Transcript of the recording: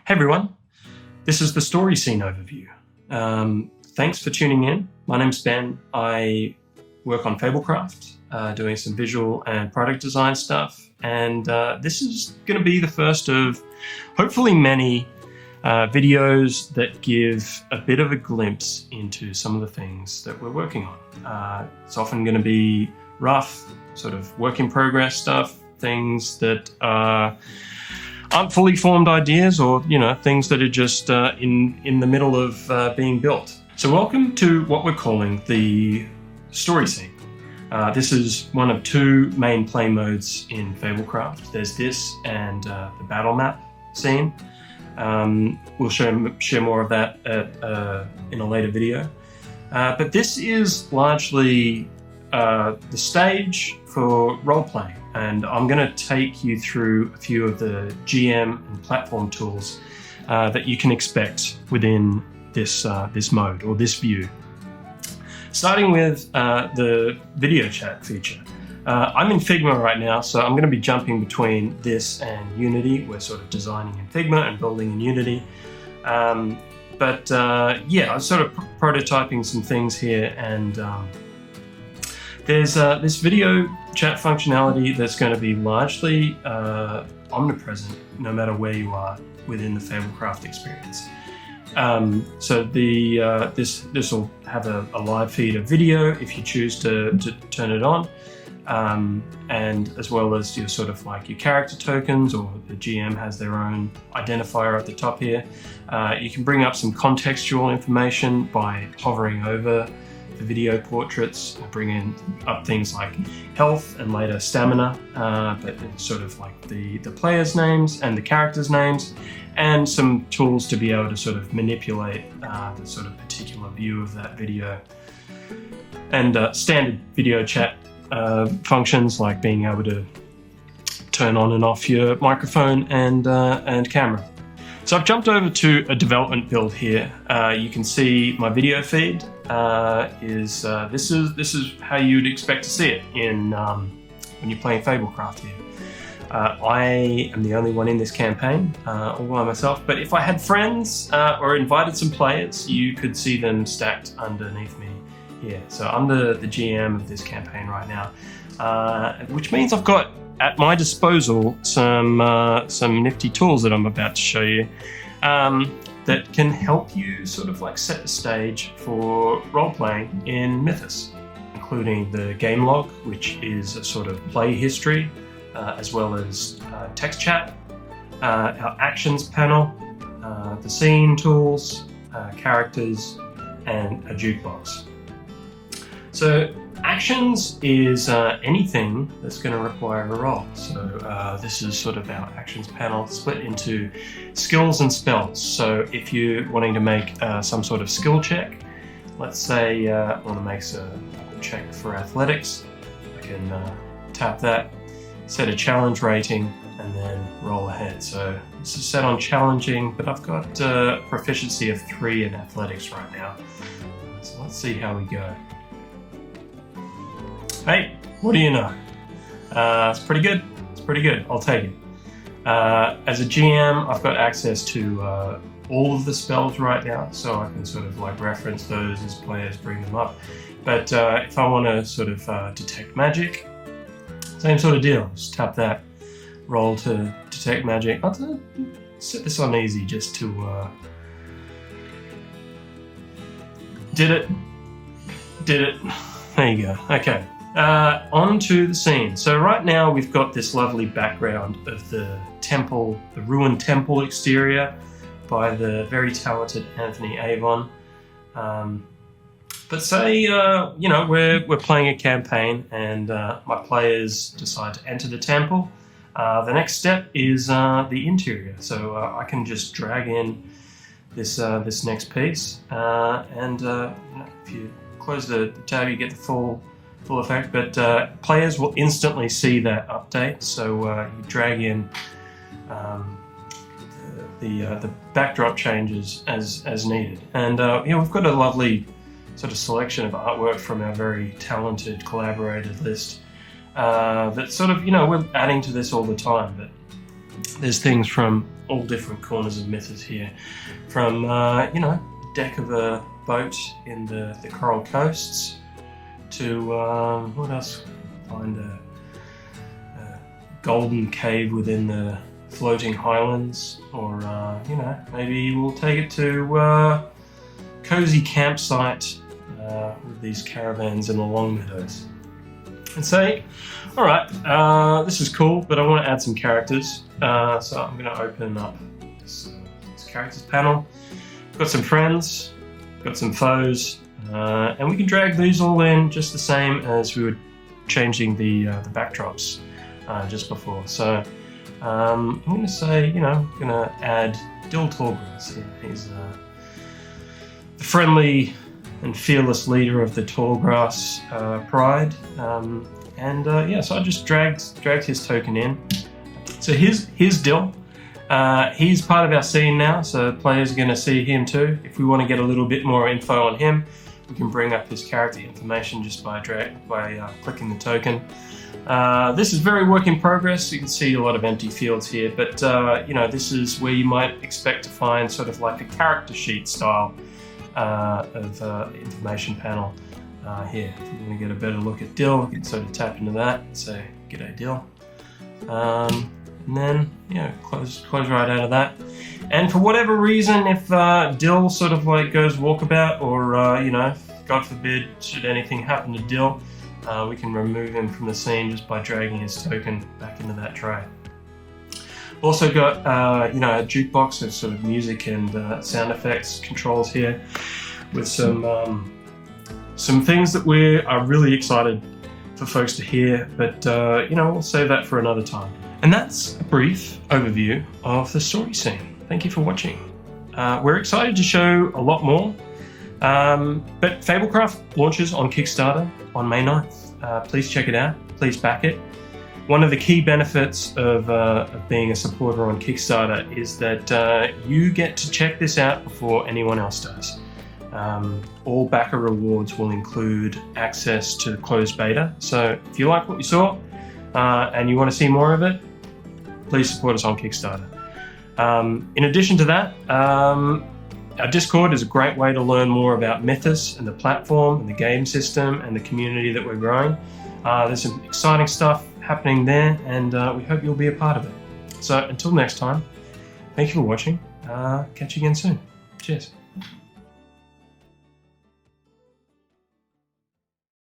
Hey everyone, this is the story scene overview. Thanks for tuning in. My name's Ben. I work on Fablecraft, doing some visual and product design stuff, and this is going to be the first of hopefully many videos that give a bit of a glimpse into some of the things that we're working on. It's often going to be rough, sort of work in progress stuff, things that aren't fully formed ideas, or things that are just in the middle of being built. So welcome to what we're calling the story scene. This is one of two main play modes in Fablecraft. There's this and the battle map scene. We'll share more of that in a later video. But this is largely the stage for role-playing, and I'm going to take you through a few of the GM and platform tools that you can expect within this mode or this view. Starting with the video chat feature. I'm in Figma right now, so I'm going to be jumping between this and Unity. We're sort of designing in Figma and building in Unity. Yeah, I'm sort of prototyping some things here, and there's this video chat functionality that's going to be largely omnipresent no matter where you are within the Fablecraft experience. So this will have a live feed of video if you choose to turn it on, and as well as your sort of like your character tokens, or the GM has their own identifier at the top here. You can bring up some contextual information by hovering over the video portraits, bringing up things like health and later stamina, but it's sort of like the players' names and the characters' names, and some tools to be able to sort of manipulate the sort of particular view of that video. And standard video chat functions like being able to turn on and off your microphone and camera. So I've jumped over to a development build here. You can see my video feed this is how you'd expect to see it in when you're playing Fablecraft here. I am the only one in this campaign, all by myself, but if I had friends or invited some players, you could see them stacked underneath me here. So I'm the GM of this campaign right now, which means I've got at my disposal some nifty tools that I'm about to show you that can help you sort of like set the stage for role-playing in Mythos, including the game log, which is a sort of play history, as well as text chat, our actions panel, the scene tools, characters, and a jukebox. So actions is anything that's going to require a roll. So this is sort of our actions panel split into skills and spells. So if you're wanting to make some sort of skill check, let's say I want to make a check for athletics, I can tap that, set a challenge rating, and then roll ahead. So this is set on challenging, but I've got proficiency of 3 in athletics right now. So let's see how we go. Hey, what do you know? It's pretty good. It's pretty good. I'll take it. As a GM, I've got access to all of the spells right now, so I can sort of like reference those as players bring them up. But if I want to sort of detect magic, same sort of deal. Just tap that, roll to detect magic. I'll set this on easy just to... Did it. There you go. Okay. On to the scene. So right now we've got this lovely background of the temple, the ruined temple exterior by the very talented Anthony Avon. But say, we're playing a campaign and my players decide to enter the temple. The next step is the interior. So I can just drag in this next piece, and if you close the tab, you get the full effect, but players will instantly see that update. So you drag in the backdrop changes as needed, and we've got a lovely sort of selection of artwork from our very talented collaborated list that sort of we're adding to this all the time. But there's things from all different corners of Mythos here, from you know, deck of a boat in the Coral Coasts to what else? Find a golden cave within the floating highlands, or you know, maybe we'll take it to cozy campsite with these caravans in the long meadows. And say, all right, this is cool, but I want to add some characters. So I'm going to open up this characters panel. Got some friends, got some foes, and we can drag these all in just the same as we were changing the backdrops just before. So I'm going to say, you know, I'm going to add Dill Tallgrass here. He's the friendly and fearless leader of the Tallgrass Pride. Yeah, so I just dragged his token in. So here's Dill. He's part of our scene now, so players are going to see him too. If we want to get a little bit more info on him, we can bring up his character information just by clicking the token. This is very work in progress. You can see a lot of empty fields here, but you know, this is where you might expect to find sort of like a character sheet style of information panel here. If we want to get a better look at Dill, we can sort of tap into that and say, "G'day, Dill." And then, you know, close right out of that. And for whatever reason, if Dill sort of like goes walkabout, or you know, God forbid, should anything happen to Dill, we can remove him from the scene just by dragging his token back into that tray. Also got you know, a jukebox of sort of music and sound effects controls here, with some things that we are really excited for folks to hear, but you know, we'll save that for another time. And that's a brief overview of the story scene. Thank you for watching. We're excited to show a lot more, but Fablecraft launches on Kickstarter on May 9th. Please check it out, please back it. One of the key benefits of being a supporter on Kickstarter is that you get to check this out before anyone else does. All backer rewards will include access to the closed beta, so if you like what you saw and you want to see more of it, please support us on Kickstarter. In addition to that, our Discord is a great way to learn more about Mythos and the platform and the game system and the community that we're growing. There's some exciting stuff happening there, and we hope you'll be a part of it. So until next time, thank you for watching. Catch you again soon. Cheers.